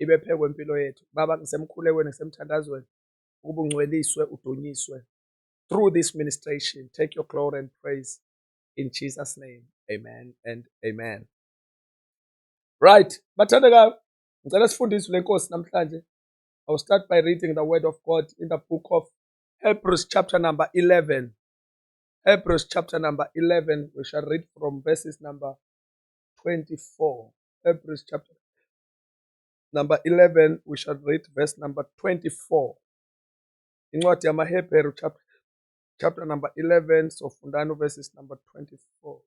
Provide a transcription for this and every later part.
ibe phekwe impilo yethu. Baba, ngisemkhulekweni, ngisemthandazweni, ukuba ungcweliswe, udunyiswe through this ministration. Take your glory and praise in Jesus' name. Amen and amen. Right, bathandekayo, ngicela sifundiswe le Nkosi namhlanje. I'll start by reading the word of God in the book of Hebrews chapter number 11. Hebrews chapter number 11, we shall read from verses number 24. Hebrews chapter number 11, we shall read verse number 24. Incwadi yamaHebheru chapter number 11, so fundani verses number 24.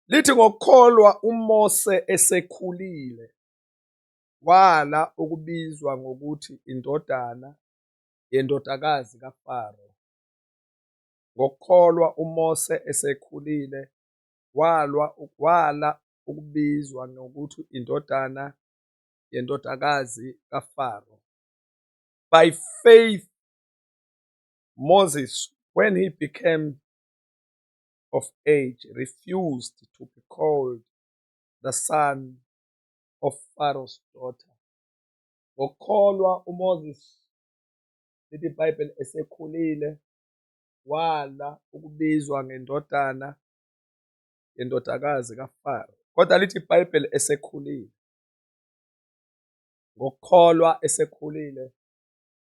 Lithi ngokukholwa uMose esekhulile wala ukubizwa ngokuthi indodana yendodakazi kaFaro. Ngokukholwa uMose esekhulile wala ukubizwa ngokuthi indodana yendodakazi kaFaro. By faith Moses, when he became of age, refused to be called the son of Pharaoh's daughter. Ngokukholwa uMoses, lithi iBhayibheli, esekhulile wala ukubizwa ngendodana yendodakazi kaFaro. Kodwa lithi iBhayibheli esekhulile. Ngokukholwa esekhulile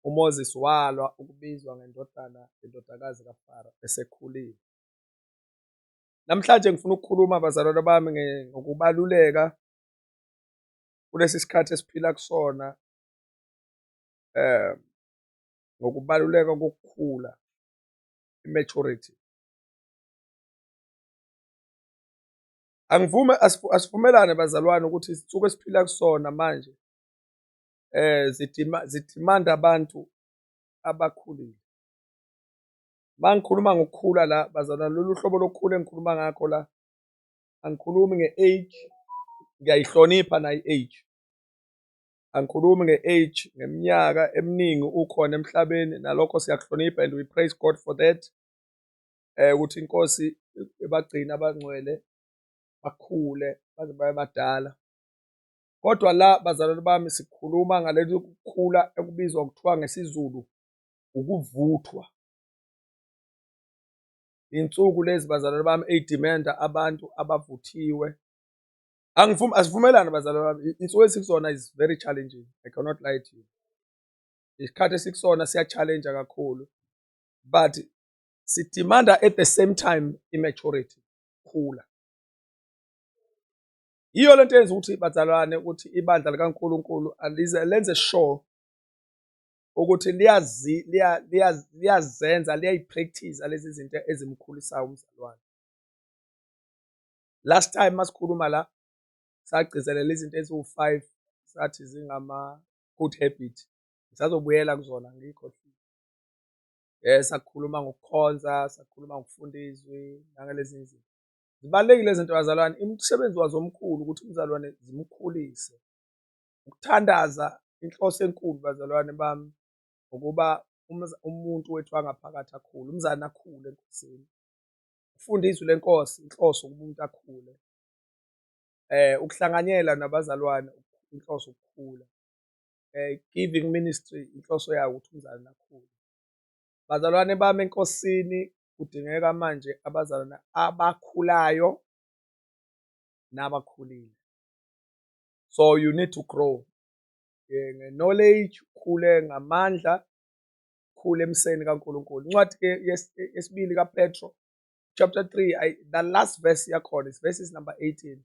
uMoses walwa ukubizwa ngendodana yendodakazi kaFaro esekhulile. Namhlanje ngifuna ukukhuluma bazalwane bami ngokubaluleka kulesi sikhathi esiphila kusona ngokubaluleka kokukhula, immaturity. Asivumelane bazalwane ukuthi isithuko esiphila kusona manje zidimanda abantu abakhulile. Mangikhuluma ngokukhula la bazalwane, lolu hlobo lokukhula engikhuluma ngakho la, angikhulumi nge-age, ngiyayihlonipha nayo i-age. Angikhulumi nge-age, ngeminyaka eminingi ukhona emhlabeni, nalokho siyakuhlonipha and we praise God for that. Ukuthi inkosi ibagcina abangcwele bakhule baze babe badala. Kodwa la bazalwane bami sikhuluma ngaleli kukhula ekubizwa kuthiwa ngesiZulu ukuvuthwa. Insuku lezi bazalwane bami ey'dimenda abantu abavuthiwe. Asivumelane bazalwane bami, insuku esikusona is very challenging. I cannot lie to you. Isikhathi esikusona siya-challenge kakhulu, but sidimanda at the same time immaturity, khula. Yiyo lento eyenza ukuthi bazalwane ukuthi ibandla likaNkulunkulu lenze sure ukuthi liyazenza, liyayipractice lezi zinto ezimkhulisayo umzalwane. Last time masikhuluma la sagcizelela izinto eziwu-5 sathi zingama-good habit. Ngisazobuyela kuzona ngiyikhohlile. Sakhuluma ngokukhonza, sakhuluma ngokufunda izwi nangalezi zinto. Zibalulekile izinto bazalwane, umsebenzi wazo omkhulu ukuthi umzalwane zimkhulise. Ukuthandaza inhloso enkulu bazalwane bami ukuba umuntu wethu wangaphakathi akhule, umzane akhule enkosini. Ufunda izwi lenkosi, inhloso ukuba umuntu akhule. Ukuhlanganyela nabazalwane, inhloso ukukhula. Giving ministry, inhloso yayo ukuthi umzalwane akhule. Bazalwane bami enkosini kudingeka manje abazalwane abakhulayo nabakhulile. So you need to grow. Knowledge, ukhule ngamandla, ukhule emseni kaNkulunkulu. Incwadi yesibili kaPetro chapter 3, the last verse yakhona is verses number 18.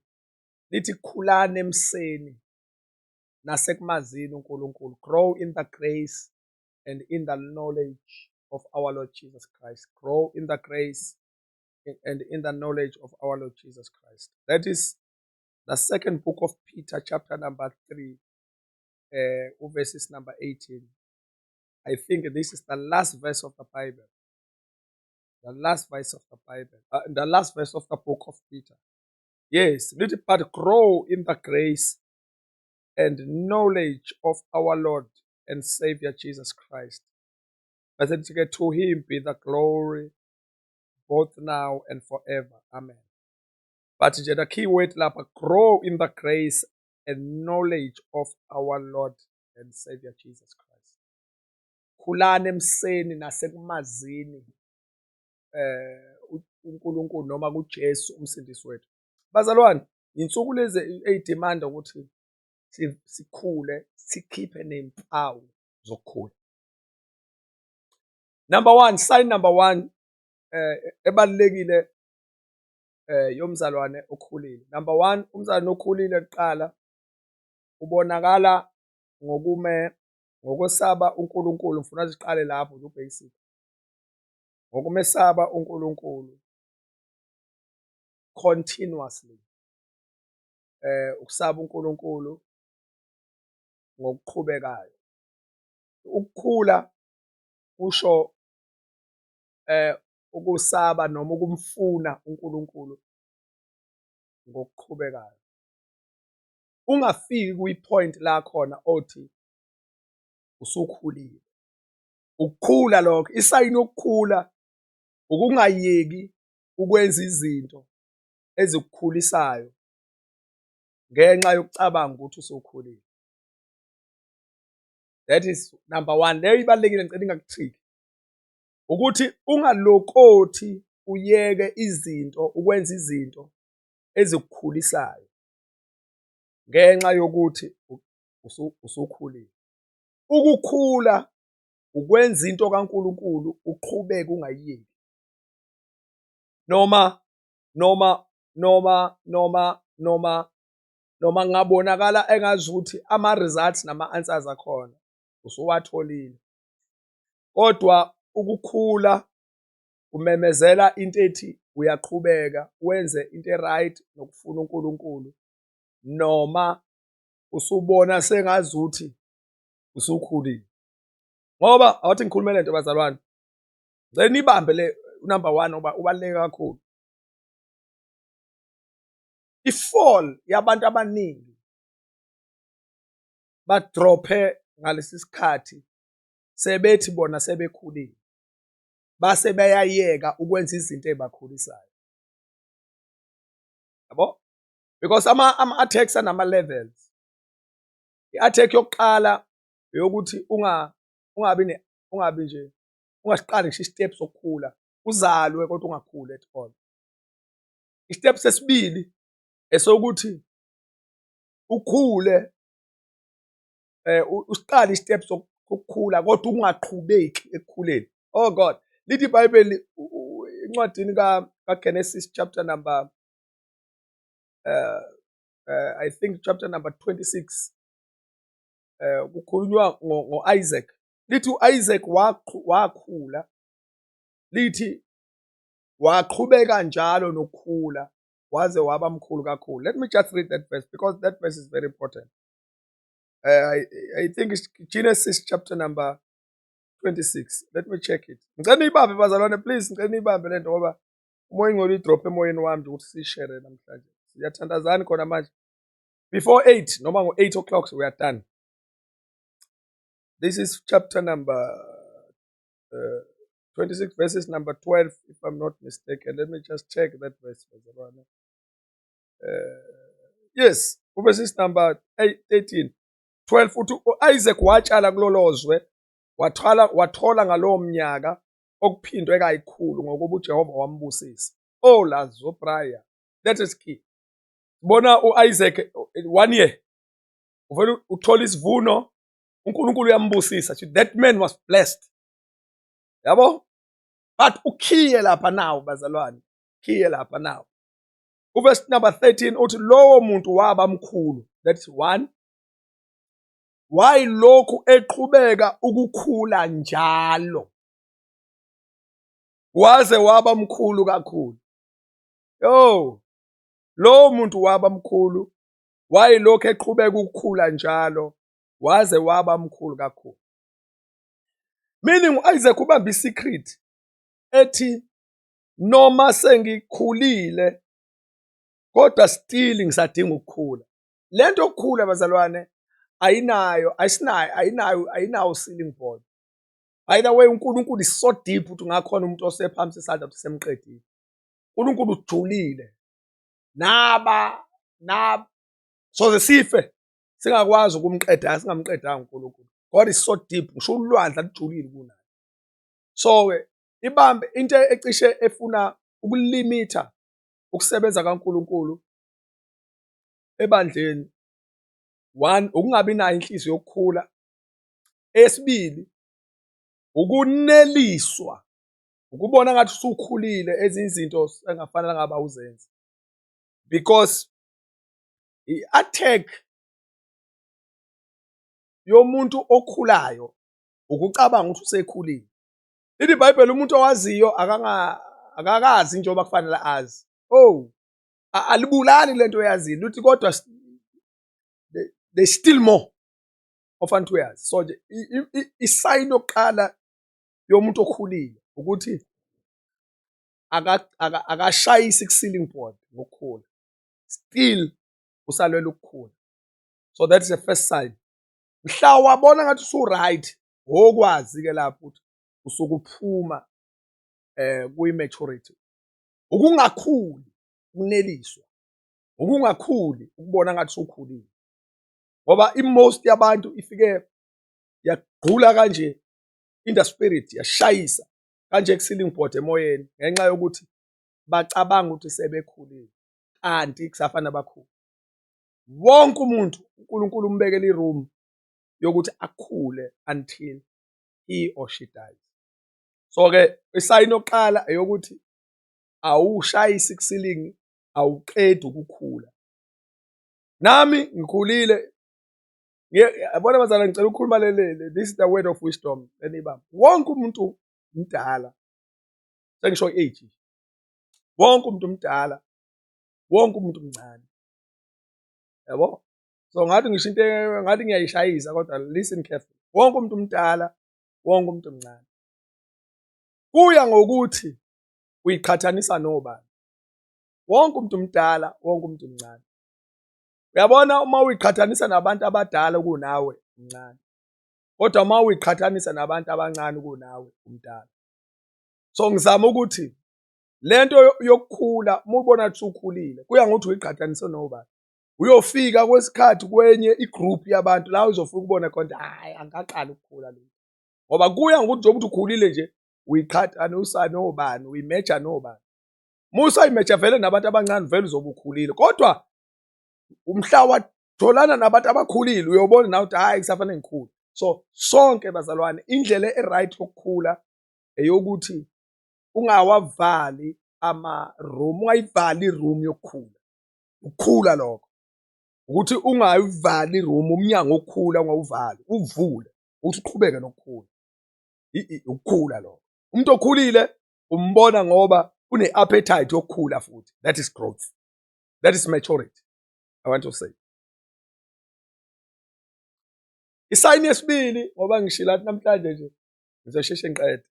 Lithi khulani emseni nasekumazini uNkulunkulu. Grow in the grace and in the knowledge of our Lord Jesus Christ. Grow in the grace and in the knowledge of our Lord Jesus Christ. That is the second book of Peter chapter number 3. Verses number 18. I think this is the last verse of the Bible. The last verse of the Bible. The last verse of the book of Peter. Yes, but grow in the grace and knowledge of our Lord and Savior Jesus Christ. I said, to him be the glory both now and forever. Amen. but nje the key word lapha, grow in the grace and knowledge of our Lord and Savior Jesus Christ. Khulani emseni nasekumazini uNkulunkulu noma kuJesu umsindisi wethu. Bazalwane, insuku lezi ezidimanda ukuthi sikhule, sikhiphe nempawu zokukhula. Number one, sign number one ebalulekile yomzalwane okhulile. Number one, umzalwane okhulile kuqala ubonakala ngokwesaba uNkulunkulu. Ngifuna siqale lapho nje basic. Ngokumesaba uNkulunkulu continuously. Ukusaba uNkulunkulu ngokuqhubekayo. Ukukhula kusho ukusaba noma ukumfuna uNkulunkulu ngokuqhubekayo. Ungafiki kwipoint la khona othi usukhulile. Ukukhula lokho, isayini yokukhula ukungayeki ukwenza izinto ezikukhulisayo ngenxa yokucabanga ukuthi usukhulile. That is number one. Leyo ibalulekile, ngicela ingakuthiki. Ukuthi ungalokothi uyeke izinto, ukwenza izinto ezikukhulisayo ngenxa yokuthi usukhulile. Ukukhula ukwenza into kaNkulunkulu uqhubeke ungayiyeki. Noma ngabonakala engazi ukuthi ama-results nama-answers akhona usuwatholile. Kodwa ukukhula umemezela into ethi uyaqhubeka wenze into right nokufuna uNkulunkulu, noma usubona sengazi ukuthi usukhulile. Ngoba awuthi ngikhulumele nto bazalwane, ngicela nibambe le number one ngoba ubaluleke kakhulu. I-fall yabantu abaningi badrophe ngalesi sikhathi sebethi bona sebekhulile, base beyayeka ukwenza izinto ezibakhulisayo. Yabo? Because ama-attacks anama-levels. I-attack yokuqala eyokuthi ungabi nje ungasiqali ngisho i-step sokukhula, uzalwe kodwa ungakhuli at all. I-step sesibili esokuthi ukhule, usiqale i-step sokukhula kodwa ungaqhubeki ekukhuleni. Oh God, lithi iBhayibheli incwadini kaGenesis chapter number I think chapter number 26 kukhulunywa ngo-Isaac. Lithi u-Isaac wakhula, lithi waqhubeka njalo nokukhula waze waba mkhulu kakhulu. Let me just read that verse because that verse is very important. I think it's Genesis chapter number 26. Let me check it. Ngicela niyibambe bazalwane, please. Ngicela niyibambe lento ngoba umoya ingcono idrop emoyeni wami nje ukuthi sishare namhlanje. Siyathandazana khona manje. Before 8 noma ngo-8 o'clock we are done. This is chapter number 26 verses number 12 if I'm not mistaken. Let me just check that verse bazalwane. Yes, verses number 13. 12 uthi uIsaac watshala kulolozwe wathola ngalowo mnyaka okuphindwe kayikhulu ngokuba uJehova wambusisa. Oh la zobraya, that is key. Bona uIsaac 1 year uvela uthola isivuno, uNkulunkulu uyambusisa. That man was blessed. Yabo? But ukhiye lapha now bazalwane, khiye lapha now. Verse number 13 uthi lowo muntu waba mkhulu. That's 1. Wayilokhu eqhubeka ukukhula njalo waze waba mkhulu kakhulu. Yo, lowo muntu waba mkhulu wayilokhu eqhubeka ukukhula njalo waze waba mkhulu kakhulu. Meaning uIsaac ubambe isecret ethi noma sengikhulile kodwa still ngisadinga ukukhula. Lento yokukhula bazalwane ayinawo ceiling board. By the way, uNkulunkulu is so deep ukuthi ngakhona umuntu osephamisa isandla ukuthi semqedile. uNkulunkulu ujulile. naba soze sife singakwazi ukumqeda, singamqedanga uNkulunkulu. God is so deep, ngisho ulwandle alujulile kunayo. So-ke ibambe into ecishe efuna ukulimitha ukusebenza kaNkulunkulu ebandleni. One, ukungabi nayo inhliziyo yokukhula. Esibili, ukuneliswa, ukubona ngathi usukhulile ezinye izinto engafanele ngaba uzenze, because i-attack yomuntu okhulayo ukucabanga ukuthi usekhulile. Lithi iBhayibheli umuntu owaziyo akakazi njengoba kufanele azi. Alibulali lento oyaziyo, luthi kodwa there's still more ofanele uyazi. So nje isayini yokuqala yomuntu okhulile ukuthi akashayisi ku-ceiling board ngokukhula, still usalwela ukukhula. So that is the first sign. Mhla wabona ngathi usu-right, okwazi-ke lapho ukuthi usuke uphuma kwi-maturity. Ukungakhuli, ukuneliswa, ukungakhuli, ukubona ngathi usukhulile. Ngoba i-most yabantu ifike yagqula kanje in the spirit, yashayisa kanje ku-ceiling board emoyeni ngenxa yokuthi bacabanga ukuthi sebekhulile, kanti kusafana bakhulu. Wonke umuntu uNkulunkulu umbekela i-room yokuthi akhule until he or she dies. So-ke isayini yokuqala eyokuthi awushayisi ku-ceiling, awuqedi ukukhula. Nami ngikhulile, yabona bazalwane, ngicela ukukhuluma this is the word of wisdom enibamba. Wonke umuntu mdala, sengisho age, wonke umuntu mdala, wonke umuntu mncane, yabo. So ngathi ngisho into ngathi ngiyayishayisa, kodwa listen carefully. Wonke umuntu mdala, wonke umuntu mncane. Kuya ngokuthi uyiqhathanisa nobani. Wonke umuntu mdala, wonke umuntu mncane. Uyabona uma uyiqhathanisa nabantu abadala kunawe mncane, kodwa uma uyiqhathanisa nabantu abancane kunawe umdala. So ngizama ukuthi lento yokukhula uma ubona ukuthi ukhulile kuya ngokuthi uyiqhathanise nobani. Uyofika kwesikhathi kwenye igroup yabantu la uzofika ukubona khona hayi angaqala ukukhula lo. Ngoba kuya ngokuthi njengoba ukhulile nje uyiqhathanisa nobani, uyimeja nobani. Musa imeja vele nabantu abancane vele uzobe ukhulile, kodwa umhla watholana nabantu abakhulile uyobona nawe ukuthi hayi kusafanele ngikhule. So sonke bazalwane, indlela e-right yokukhula eyokuthi ungawavali ama-room, ungayivali i-room yokukhula. Ukukhula lokho ukuthi ungayivali i-room, umnyango wokukhula ungawuvali, uvule ukuthi uqhubeke nokukhula. Ukukhula lokho. Umuntu okhulile umbona ngoba une-appetite yokukhula futhi. That is growth. That is maturity, I want to say. Isayini yesibili, ngoba ngishila namhlanje nje ngizosheshe ngiqede.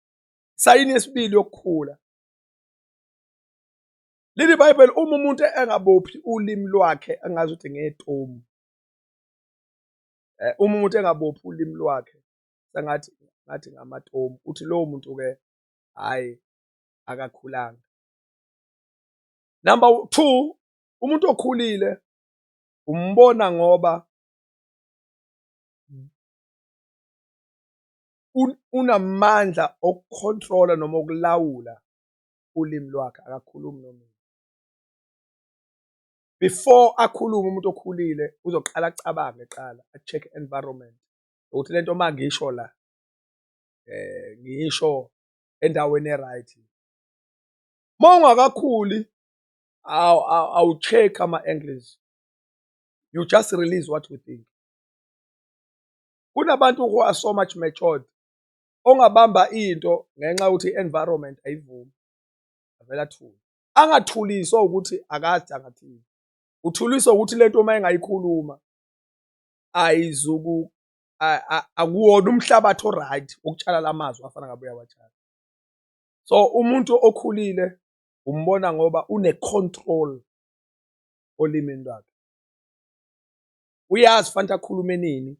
Isayini yesibili yokukhula. Lithi iBhayibheli uma umuntu engabophi ulimi lwakhe angazi ukuthi ngetomu. Uma umuntu engabophi ulimi lwakhe sengathi ngamatomu, uthi lowo muntu ke hayi akakhulanga. Number 2, umuntu okhulile umbona ngoba unamandla okucontrola noma ukulawula ulimi lwakhe, akakhulumi nomuntu. Before akhulume umuntu okhulile uzoqala acabange eqala, a-check environment ukuthi lento mangisho la ngisho endaweni e-right. Uma ungakakhuli awu-check ama-angles, you just release what you think. Kunabantu who are so much matured ongabamba into ngenxa yokuthi i-environment ayivumi, avela athule. Angathuliswa ukuthi akazi angathini, uthuliswa ukuthi lento uma engayikhuluma ayizuku akuwona umhlabathi o-right ukutshala lamazwi afana ngabe uyawatshala. So umuntu okhulile umbona ngoba une-control olimini lwakhe. Uyazi fanele akhulume nini,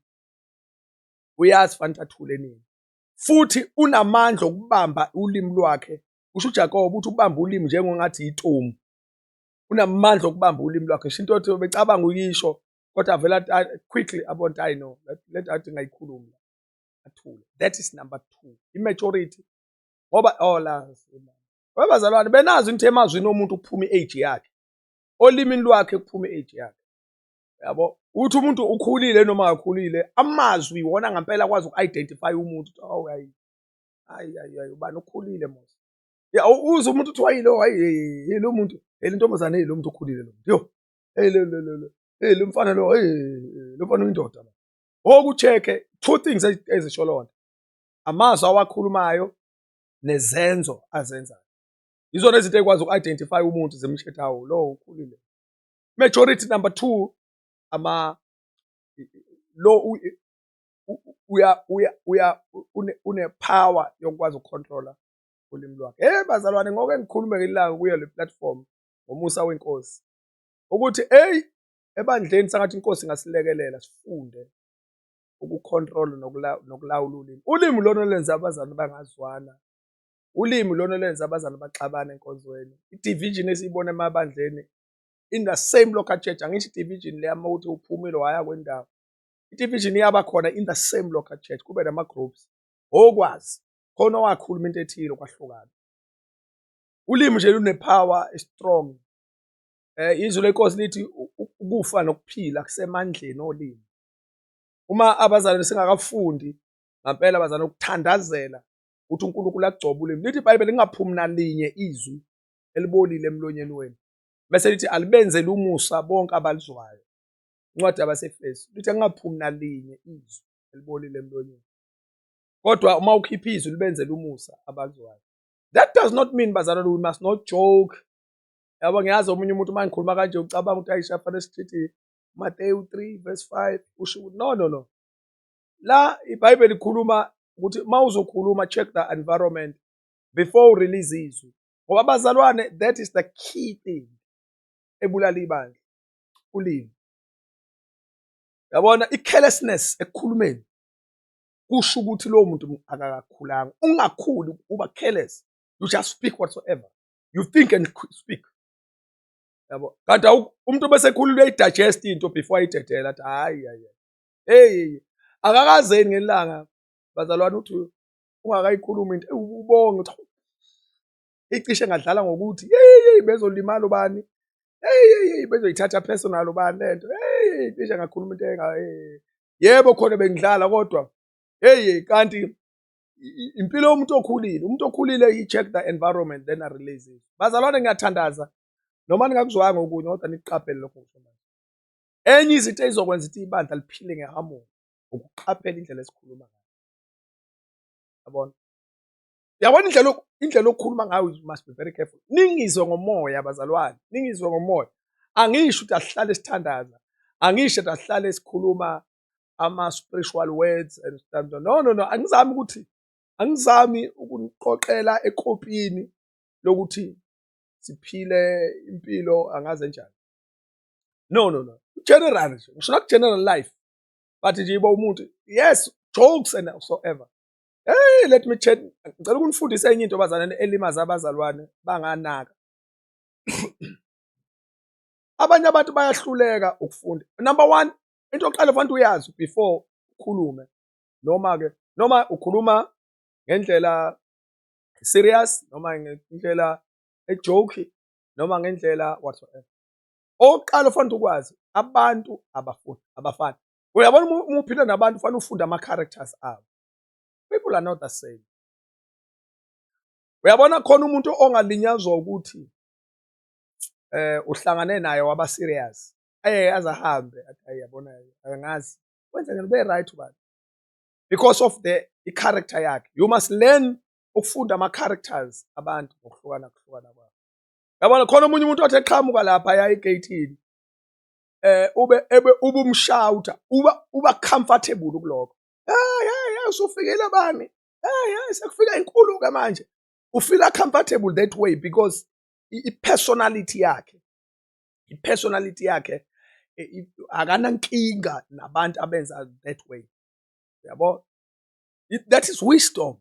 uyazi fanele athule nini, futhi unamandla okubamba ulimi lwakhe. Usho uJakobe uthi ukubamba ulimi njengongathi itomu. unamandla okubamba ulimi lwakhe sho into othi becabanga ukuyisho kodwa vele quickly abona I know let athi ngayikhuluma athule. That is number 2, immaturity. Ngoba wabazalwane benazo into emazwini omuntu ukuphuma i-age yakhe, olimini lwakhe kuphuma i-age yakhe, yabo. Uthi umuntu ukhulile noma akakhulile, amazwi iwona ngempela akwazi uku-identify umuntu. Oh hayi ubani ukhulile mos. Ya uze umuntu uthi wayilo hayi lo muntu le ntombazane lo muntu ukhulile lo. Yo hey lo mfana lo lo mfana uyindoda. Okucheke 2 things ezisho lona. Amazwi awakhulumayo nezenzo azenzayo. Izona izinto ekwazi uku-identify umuntu zimshethe hawo lo ukhulile. Majority number 2 lo une power yokwazi ukucontrola ulimi lwakhe. Bazalwane ngoke ngikhulume ngelanga kuyo le platform ngomusa wenkosi ukuthi ebandleni sangathi inkosi ingasilekelela sifunde ukucontrol nokulawula ulimi. Ulimi lona lenza abazali bangazwana. Ulimi lona lenza abazali baxabana enkonzweni. I-division esiyibona emabandleni in the same local church, angisho i-division le ama uthi uphumile waya kwendawo. I-division iyaba khona in the same local church, kube nama groups okwazi khona wakhuluma into ethile kwahlukana. Ulimi nje lunepower strong. Izwi lenkosi lithi ukufa nokuphila kusemandleni olimi. Uma abazali singakafundi ngempela abazali ukuthandazela ukuthi uNkulunkulu agcobe ulimi, lithi iBhayibheli lingaphumi nalinye izwi elibolile emlonyeni wenu, bese lithi alibenzele umusa bonke abalizwayo. Incwadi yabaseFesu lithi angaphumi nalinye izwi elibolile emlonyeni, kodwa uma ukhipha izwi libenzele umusa abalizwayo. That does not mean bazalwane we must not joke. Yabo ngiyazi omunye umuntu mangikhuluma kanje ucabanga ukuthi ayishafana esithi Matthew 3:5 usho no. La iBhayibheli likhuluma ukuthi mawuzokhuluma check the environment before release izwi. Ngoba abazalwane that is the key thing ebulala ibandla, ulimi. Yabona i-carelessness ekukhulumeni kusho ukuthi lo muntu akakakhulanga. Ungakhuli uba careless, you just speak whatsoever you think and speak. Yabo kanti umuntu bese ekhulula uyayidigest into before ayidedela athi hayi akakazeni ngelanga bazalwane uthi ungakayikhuluma into ubonge uthi icishe ngadlala ngokuthi bezolimala ubani, bezoyithatha personal ubani lento, cishe ngakhuluma into yebo khona bengidlala kodwa kanti impilo yomuntu okhulile. Umuntu okhulile he check the environment then a release it. Bazalwane ngiyathandaza noma ningakuzwanga okunye kodwa niqaphele lokho ngisho manje. Enye izinto ezokwenza ukuthi ibandla liphile ngeharmony ukuqaphela indlela esikhuluma ngayo. Yabona? Yabona indlela okukhuluma ngayo, you must be very careful. Ningizwe ngomoya bazalwane, ningizwe ngomoya. Angisho ukuthi asihlale sithandaza, angisho ukuthi asihlale sikhuluma ama spiritual words and stuff. No, angizami ukuniqoqela ekopini lokuthi siphile impilo angaze njani. No. General nje, ngisho not general life. But nje iba umuntu, yes, jokes and whatsoever. Let me chat. Ngicela ukunifundisa enye into bazalwane elimaza abazalwane banganaka. Abanye abantu bayahluleka ukufunda. Number 1, into oqala kufanele uyazi before ukhulume. Noma ukhuluma ngendlela serious noma ngendlela ejoke noma ngendlela whatsoever. Oqala kufanele ukwazi abantu abafani. Uyabona uma uphila nabantu kufanele ufunde ama characters abo. People are not the same. Uyabona khona umuntu ongalinyazwa ukuthi uhlangane naye waba serious. Azahambe athi yabona angazi. Wenza ngene be right ubani. Because of the character yakhe. You must learn ukufunda ama characters abantu ngokuhlukana kwabo. Yabona khona umunye umuntu othi eqhamuka lapha ya egate ube umshawuta uba comfortable kuloko. Usufikile bani? Sekufika inkulu ke manje. Ufeel comfortable that way because i-personality yakhe akanankinga nabantu abenza that way. Yabo? That is wisdom.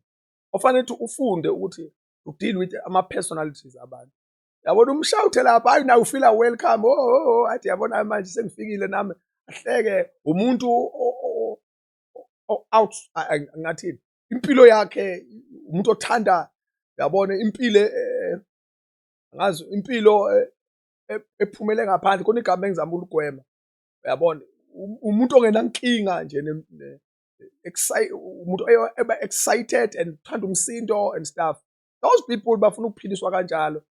Ofanele ufunde ukuthi to deal with ama personalities abantu. yabona umshawuthe lapha, hayi nawe ufila welcome, athi yabona manje sengifikile nami, ahleke umuntu out, ngathini, impilo yakhe umuntu othanda, yabona impilo ngazi impilo ephumele ngaphandle. Khona igama engizama uligwema, uyabona, umuntu ongenankinga nje umuntu eba excited and uthanda umsindo and stuff. Those people bafuna ukuphiliswa kanjalo.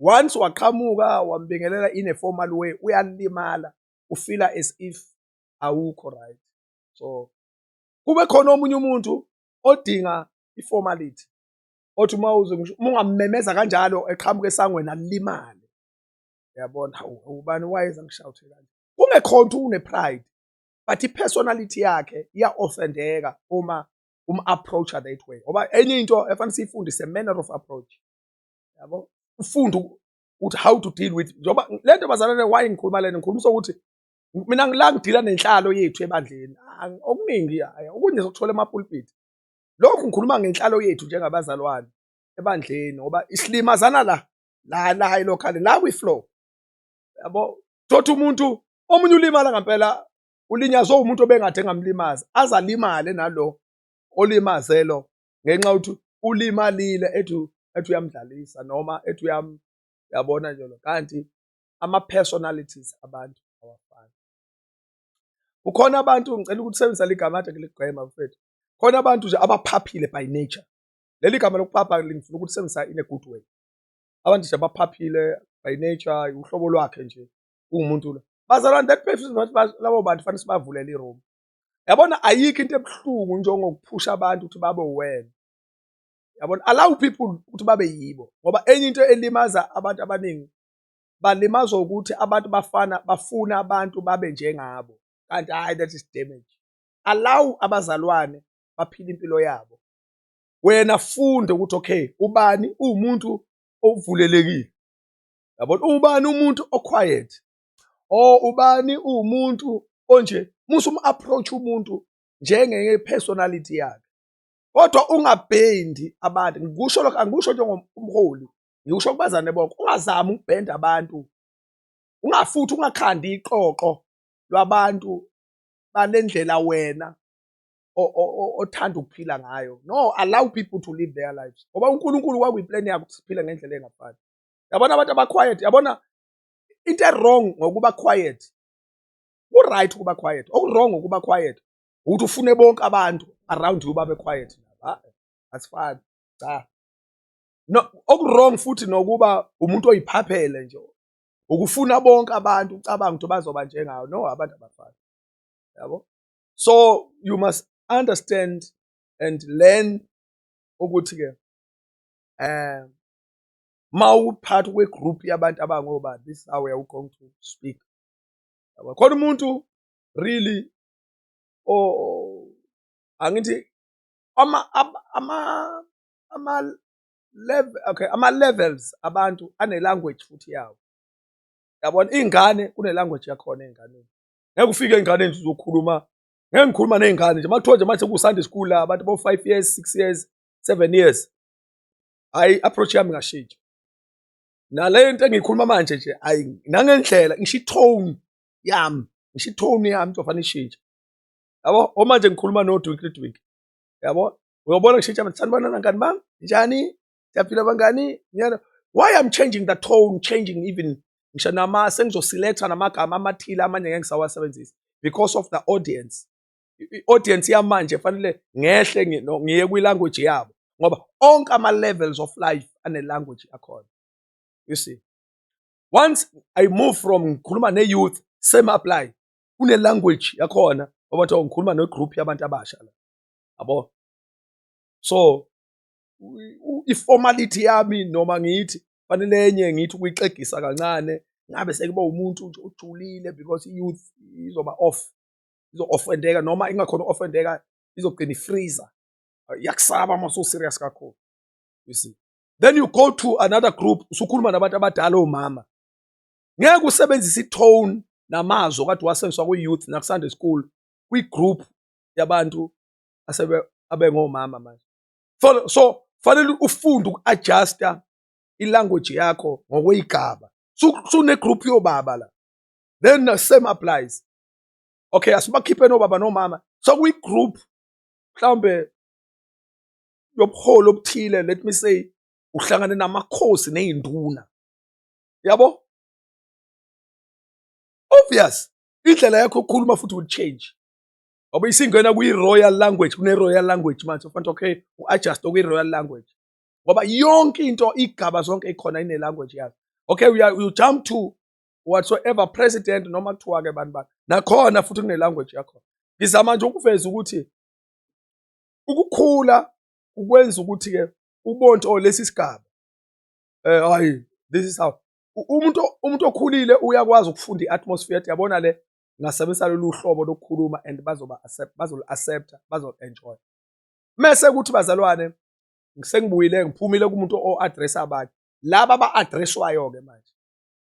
Once waqhamuka wambingelela in a formal way, uyalimala, ufila as if awukho right. So kube khona omunye umuntu odinga iformality, othi uma ungamemeza kanjalo eqhamuka esangweni alimale, uyabona, ubani wayeza ngishawuthe kanje, kungekhona une-pride, but i-personality yakhe iya-offendeka uma approacha that way. Ngoba enye into efanele siyifundise, manner of approach, yabo, ufunde ukuthi how to deal with, njengoba le nto bazalwane, why ngikhuluma lena, ngikhulumisa ukuthi mina la ngidila nenhlalo yethu ebandleni okuningi, okunye zokuthola emapulpit. Lokhu ngikhuluma ngenhlalo yethu njengabazalwane ebandleni, ngoba isilimazana la local la kwi-flow, yabo. Thothi umuntu omunye ulimala ngempela, ulinyazwe umuntu obengade engamlimaza, azalimale nalo olimazelo ngenxa ukuthi ulimalile ethi uyamdlalisa noma ethi yabona nje. Kanti ama-personalities abantu awafani. Ukhona abantu, ngicela ukuthi usebenzisa ligama kade ngiligwema mfethu, khona abantu nje abaphaphile by nature. Leli gama lokuphapha ngifuna ukuthi sebenzisa in a good way. Abantu nje abaphaphile by nature, uhlobo lwakhe nje ungumuntu lo. Bazalwane, that person labo bantu fanele sibavulele iroom. Yabona, ayikho into ebuhlungu njengokuphusha abantu ukuthi babe wena. Yabona, allow people ukuthi babe yibo, ngoba enye into elimaza abantu abaningi, balimazwa ukuthi abantu bafuna abantu babe njengabo, kanti hayi, that is damage. Allow abazalwane baphile impilo yabo, wena funde ukuthi okay, ubani umuntu ovulelekile, yabona, ubani umuntu oquiet, ubani umuntu onje musu approach umuntu njenge-personality yakhe, kodwa ungabhendi abantu. Ngikusho lokho, angikusho njengomholi, ngikusho kubazane bonke, ungazami ukubhenda abantu, ungafuthi ungakhandi iqoqo lwabantu balendlela wena othanda ukuphila ngayo. No, allow people to live their lives, ngoba uNkulunkulu kwakuyiplan yakhe ukuthi siphile ngendlela engafani. Yabona abantu aba-quiet, yabona into wrong ngokuba quiet, ku-right ukuba quiet. Oku-wrong ngokuba quiet ukuthi ufune bonke abantu around you babe quiet. Asifani, cha. No, oku-wrong futhi nokuba umuntu oyiphaphele nje, ukufuna bonke abantu ucabanga ukuthi bazoba njengayo. No, abantu abafani, yabo. So you must understand and learn ukuthi ke mawuphakathi kwe-group yabantu abangobani, this is how we are going to speak. Khona umuntu really angithi ama-levels abantu ane-language futhi yawo, yabona. Iy'ngane kune-language yakhona ey'nganeni. Ngeke ufike ey'nganeni nje uzokhuluma, ngeke ngikhuluma ney'ngane nje makuthiwa nje manje ku-Sunday school la abantu bo-5 years, 6 years, 7 years, hayi, approach yami ngashintsha. Nale nto engiyikhuluma manje nje, hayi, nangendlela ngisho i-tone yami kuzofanele ishintshe, yabo. Omanje ngikhuluma no-Dwinkle, yabo, uyobona ngishintsha manje, sanibonana ngani bami, njani, siyaphila bangani, why I'm changing the tone, changing even ngisho sengizoselecta namagama amathile amanye ngeke ngisawasebenzisa because of the audience. I-audience yamanje fanele ngehle ngiye kwi-language yabo, ngoba onke ama-levels of life ane-language yakhona. You see, once I move from ngikhuluma ne-youth, same apply, une-language yakhona, ngoba kuthiwa ngikhuluma ne-group yabantu abasha la, yabo. So i-formality yami noma ngithi fanele enye ngithi ukuyixegisa kancane, ngabe sekuba umuntu nje ojulile because i-youth izoba izo-offendeka, noma ingakhona offendeka izogcina ifreezer, yakusaba uma serious kakhulu. You see, then you go to another group, usukhuluma nabantu abadala, omama, ngeke usebenzise i-tone namazwi kade wasebenziswa kwi-youth naku-Sunday school kwi-group yabantu abengomama manje. So fanele ufunde uku-adjusta ilanguage yakho ngokweyigaba. Sune group yobaba la. Then the same applies. Okay, asibakhiphe nobaba nomama. So we group mhlambe yobuholo obuthile, let me say uhlangane namakhosi nezinduna. Yabo? Obvious. Indlela yakho ukukhuluma futhi will change. Ngoba isingena kwi-royal language, kune-royal language manje ufanele okay u-adjust kwi-royal language. Ngoba yonke into igaba zonke ikhona ine-language yazo. Okay, you jump to whatsoever president noma kuthiwa ke bani nakhona futhi kune-language yakho. Ngizama nje ukuveza ukuthi ukukhula ukwenza ukuthi ke ubone oh lesi sigaba hayi this is how umuntu okhulile uyakwazi ukufunda i-atmosphere yabona le ngasebenzisa lolu hlobo lokukhuluma and bazol-accepta bazol-enjoy. Mese kuthi bazalwane sengibuyile ngiphumile kumuntu o-address abantu laba aba-addresswayo-ke manje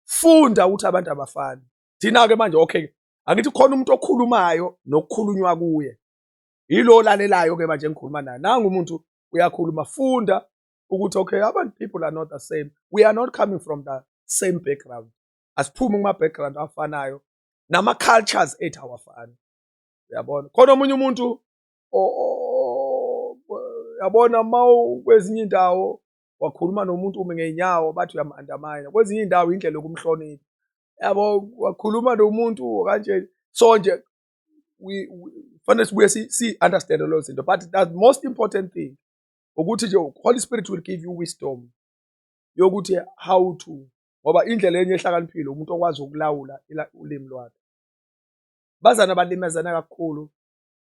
funda ukuthi abantu abafani. Thina-ke manje okay angithi khona umuntu okhulumayo nokukhulunywa kuye yilo lalelayo-ke manje engikhuluma naye. Nangu umuntu uyakhuluma, funda ukuthi okay abantu people are not the same, we are not coming from the same background, asiphume kuma-background afanayo nama-cultures ethu awafani. Uyabona khona omunye umuntu yabona kwezinye indawo wakhuluma nomuntu ngeenyawo bathi uyam-undermine, kwezinye indawo indlela yokumhlonipha. Yabo wakhuluma nomuntu kanje so nje fanele sibuye si-understand lezo zinto, but the most important thing ukuthi nje Holy Spirit will give you wisdom yokuthi how to, ngoba indlela enye ehlakaniphile umuntu okwazi ukulawula ulimi lwakhe. Bazana balimazana kakhulu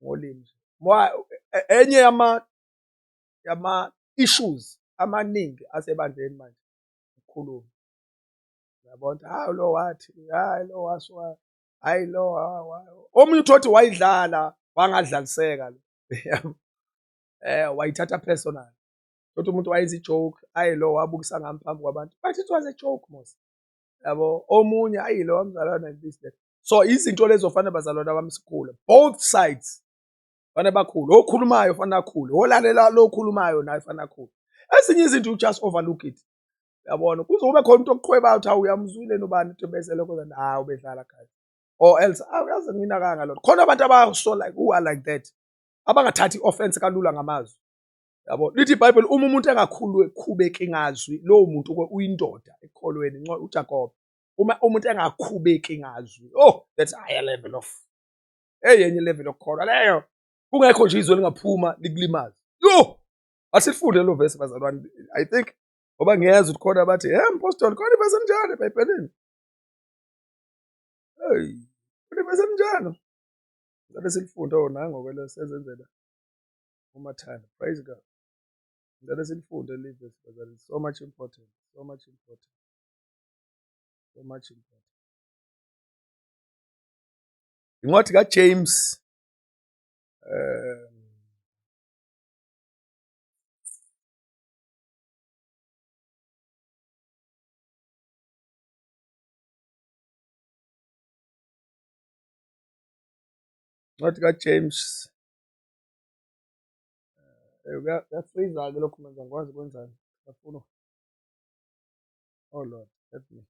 ngolimi. Enye yama-issues amaningi asebandleni manje ukukhuluma. Uyabona hayi lo wathi hayi lo waswa hayi lo omunye uthi wayidlala wangadlaliseka lo wayithatha personal. Uthi umuntu wayenza ijoke hayi lo wabukisa ngami phambi kwabantu, but it was a joke mos. Yabo omunye hayi lo wamzalwana this that. So izinto lezo fanele bazalwana bami sikhule both sides. Fanele bakhulu okhulumayo fanele akhulu, olalela lo okhulumayo naye fanele akhulu. Ezinye izinto you just overlook it. Yabona kuzobe khona umuntu okuqhweba uthi uyamzwile nobani uthi bese lokho ubedlala kahle or else uyazi mina kanga lokho. Khona abantu abaso like who are like that abangathathi offense kalula ngamazwi. Yabo lithi iBhayibheli uma umuntu engakhubeki ngazwi lowo muntu uyindoda ekholweni uJakobe. Uma umuntu engakhubeki ngazwi that's a higher level of enye level yokukholwa leyo. Kungekho nje izwe lingaphuma likulimaza. Asifunde lo verse bazalwane. I think ngoba ngiyeza ukuthi khona bathi mpostoli khona ibese njani eBhayibhelini. Hey khona ibese njani. Ngale silifunde nango kwelo sezenzela umathanda. Praise God. Ngale silifunde le verse bazalwane. So much important. So much important. So much important. Incwadi kaJames incwadi kaJames kuyafriza-ke lokhu manje angikwazi kwenzani ngiyafuna oh Lord help me.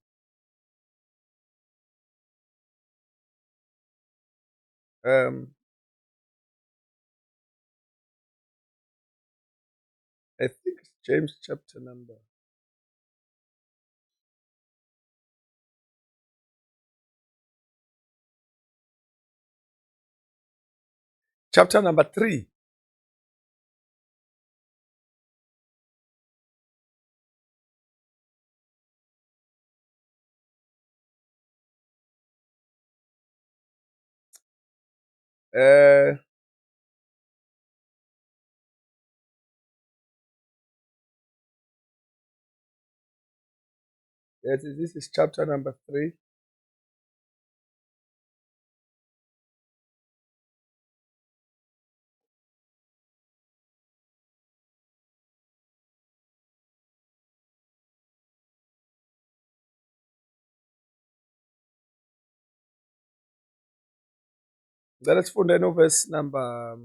I think it's James chapter number chapter number 3. Yes, this is chapter number 3. Let's find no verse number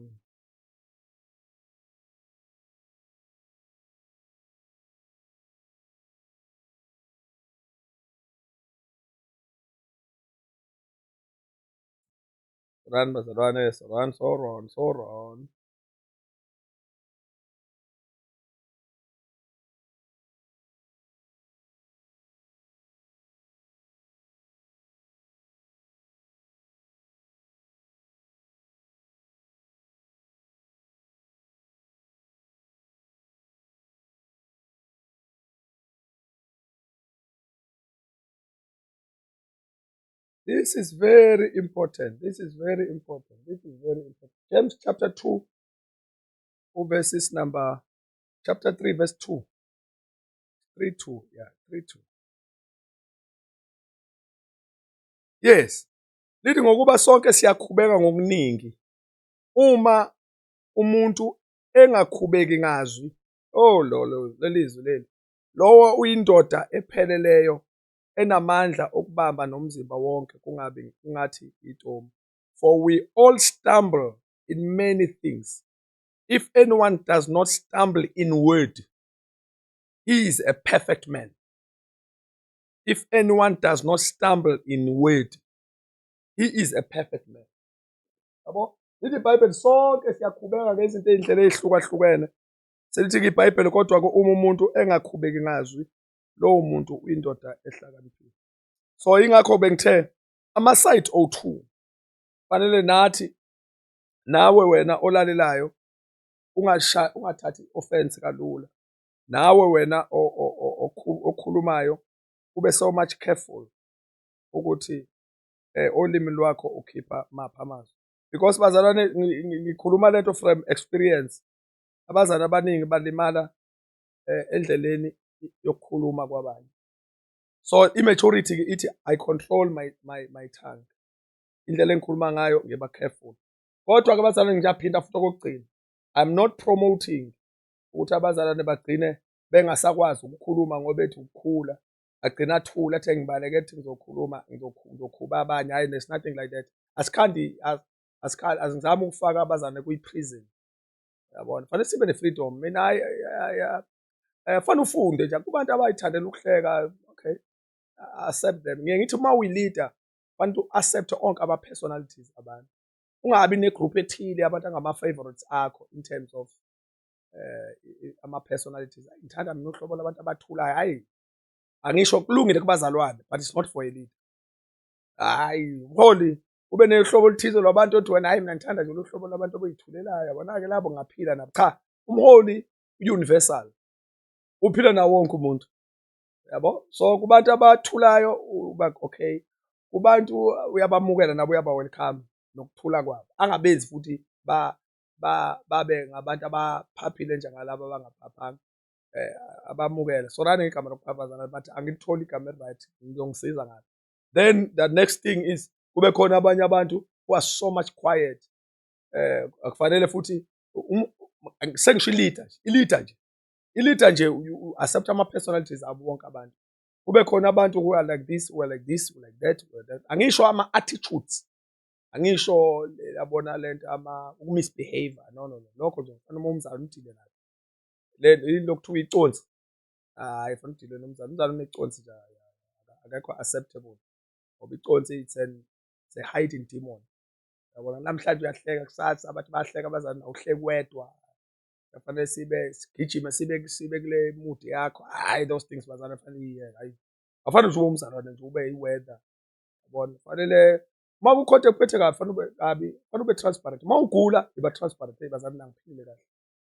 Run, bazalwane, so run, so run, so run. This is very important. This is very important. This is very important. James chapter 2, verses number, chapter 3, verse 2. 3 2. Yeah, 3 2. Yes. Lithi ngokuba sonke siyakhubeka ngokuningi. Uma umuntu engakhubeki ngazwi, oh lo lelizwi leli. Lowo uyindoda epheleleyo enamandla okubamba nomzimba wonke kungathi itomu. For we all stumble in many things. If anyone does not stumble in word, he is a perfect man. If anyone does not stumble in word, he is a perfect man. Yabo? Lithi iBhayibheli sonke siyakhubeka ngezinto ezindlela ezihlukahlukene. Selithi iBhayibheli kodwa ke uma umuntu engakhubeki ngazwi, lowo muntu uyindoda ehlakaniphile. So ingakho bengithe ama-side O2 fanele nathi nawe wena olalelayo ungathathi offense kalula. Nawe wena okhulumayo ube so much careful ukuthi olimi lwakho ukhipha maphi amazwi. Because bazalwane ngikhuluma lento from experience. Abazali abaningi balimala endleleni yokukhuluma kwabanye. So immaturity ithi I control my tongue. Indlela engikhuluma ngayo ngiba careful. Kodwa ke abazalwane ngiyaphinda futhi okugcina. I'm not promoting ukuthi abazalwane bagcine bengasakwazi ukukhuluma ngoba ethi ukukhula. Agcina athula athi ngibaleke ethi ngizokhuluma ngizokhuba abanye. Hayi, there's nothing like that. Asingizami ukufaka abazalwane kwi-prison. Yabona, fanele sibe ne-freedom. Mina fanele ufunde nje kubantu abayithandela ukuhleka. Okay, accept them. Ngiye ngithi uma uyi-leader fanele u-accept onke ama-personalities abantu. Ungabi negroup ethile abantu angama-favorites akho in terms of ama-personalities. Ngithanda mina uhlobo labantu abathulayo. Hayi, angisho kulungile kubazalwane, but it's not for a leader. Hayi, mholi ube nehlobo oluthize lwabantu othi wena hayi mina ngithanda nje uhlobo labantu abayithulelayo. Yabona-ke labo ngaphila nabo. Cha, umholi universal. Uphila nawo wonke umuntu. Yabo? So kubantu abathulayo uba okay. Kubantu uyabamukela nabo uyaba-welcome nokuthula kwabo. Angabenzi futhi babe ngabantu abaphaphile njengalabo abangaphaphanga. Abamukela. So nani igama lokuphaphazana bathi angilitholi igama eli-right, ngizongisiza ngalo. Then the next thing is kube khona abanye abantu who are so much quiet. Akufanele futhi sengisho i-leader nje accept ama-personalities abo bonke abantu. Kube khona abantu who are like this, who are like this, who are like that, who are that. Angisho ama-attitudes. Angisho yabona lento uku-misbehavior. No. Lokho nje kufanele umzali umdile nayo. Lokuthiwa iconsi. Hayi, fanele udile nomzali. Umzali uneconsi nje akekho acceptable. Ngoba iconsi it's a hiding demon. Yabona, namhlanje uyahleka kusasa abantu bayahleka abazali awuhleki wedwa. Kufanele sigijime sibe kule mood yakho. Hayi, those things bazalwane fanele hayi. Afanele nje ube umzalwane nje ube i-weather. Yabona, kufanele uma ukhonto ekuphethe kabi fanele ube transparent. Uma ugula iba transparent bazalwane nangiphilile kahle.